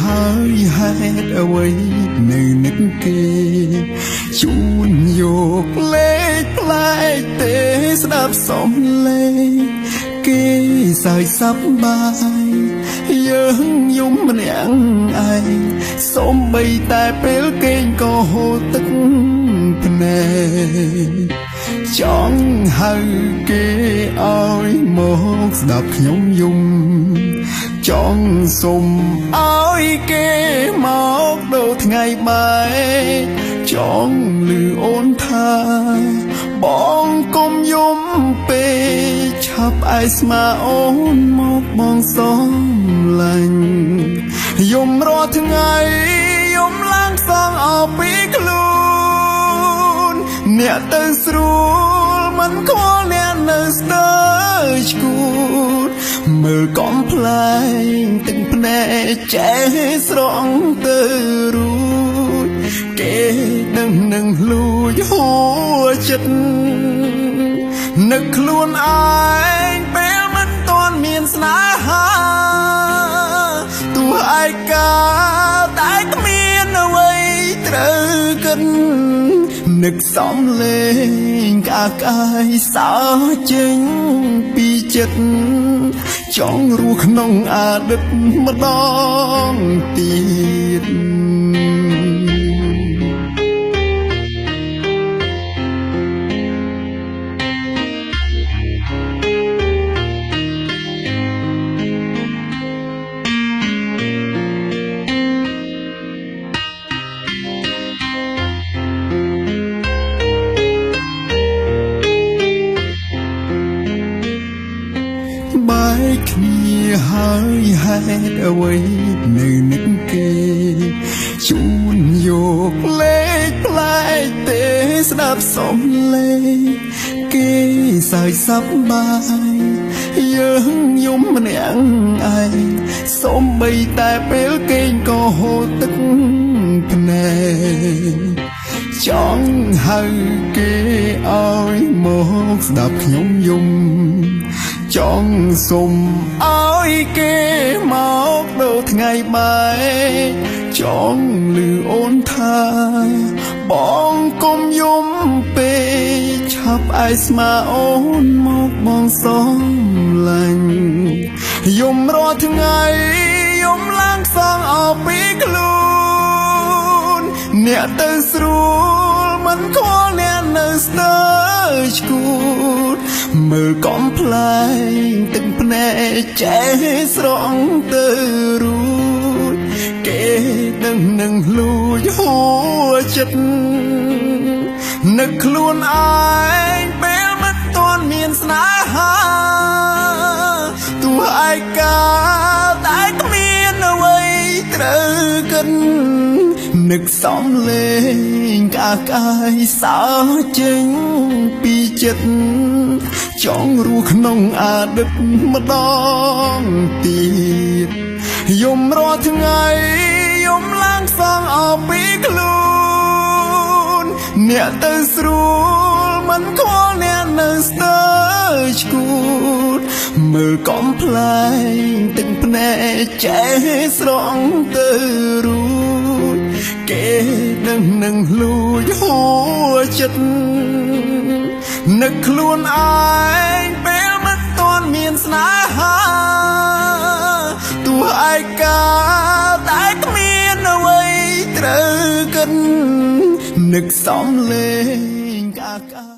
ហើយហេតុអ្វីនៅនឹកគេជួនយកលេខផ្លែកទេស្ដាប់សំឡេងគេសើចសប្បាយយើងយំម្នាក់ឯងសូម្បីតែពេលគេងក៏ហូរទឹកភ្នែកចង់ហៅគេឲ្យមកស្ដាប់ខ្ញុំយំចង់សុំឲ្យគេមកដូចថ្ងៃបែកចង់ឮអូនថាបងកុំយំពេកឆាប់ឯស្មាអូនមកបងសំឡាញ់យំរាល់ថ្ងៃយំឡើងសងអស់ពីខ្លួនអ្នកទៅស្រួលមិនខ្វល់អ្នកនៅស្ទើរឈួតមើលកំប្លែងទឹកភ្នែកចេះស្រង់ទៅរួចគេដឹងនឹងលួចហួចិត្តនឹកខ្លួនឯងពេលមិនទាន់មានស្នេហាទោះឯកាតែគ្មានអ្វីត្រូវគិតនឹកសំលេងក្អាកក្អាយសើចេញពីចិត្តចង់រស់ក្នុងអតីតម្ដងទៀតបែកគ្នាហើយហេតុអ្វីនៅនឹកគេជួនយកលេខផ្លែកទេស្ដាប់សំឡេងគេសើចសប្បាយយើងយំម្នាក់ឯងសូម្បីតែពេលគេងក៏ហូរទឹកភ្នែកចង់ហៅគេឲ្យមកស្ដាប់ខ្ញុំយំចង់សុំឲ្យគេមកដូចថ្ងៃបែកចង់ឮអូនថាបងកុំយំពេកឆាប់ឯស្មាអូនមកបងសំឡាញ់យំរាល់ថ្ងៃយំឡើងសងអស់ពីខ្លួនអ្នកទៅស្រួលមិនខ្វល់អ្នកនៅស្ទើរឈួតមើលកំប្លែងទឹកភ្នែកចេះស្រង់ទៅរួចគេដឹងនឹងលួចហួចិត្តនឹកខ្លួនឯងពេលមិនទាន់មានស្នេហាទោះឯកាតែគ្មានអ្វីត្រូវគិតនឹកសំលេងក្អាកក្អាយសើចេញពីចិត្តចង់រស់ក្នុងអតីតម្ដងទៀតយំរាល់ថ្ងៃយំឡើងសងអស់ពីខ្លួនអ្នកទៅស្រួលមិនខ្វល់អ្នកនៅស្ទើរឈួតមើលកំប្លែងទឹកភ្នែកចេះស្រង់ទៅរួចគេដឹងនឹងលួចហួចិត្តនឹកខ្លួនឯងពេលមិនទាន់មានស្នេហាទោះឯកាតែគ្មានអ្វីត្រូវគិតនឹកសំលេងក្អាកក្អាយ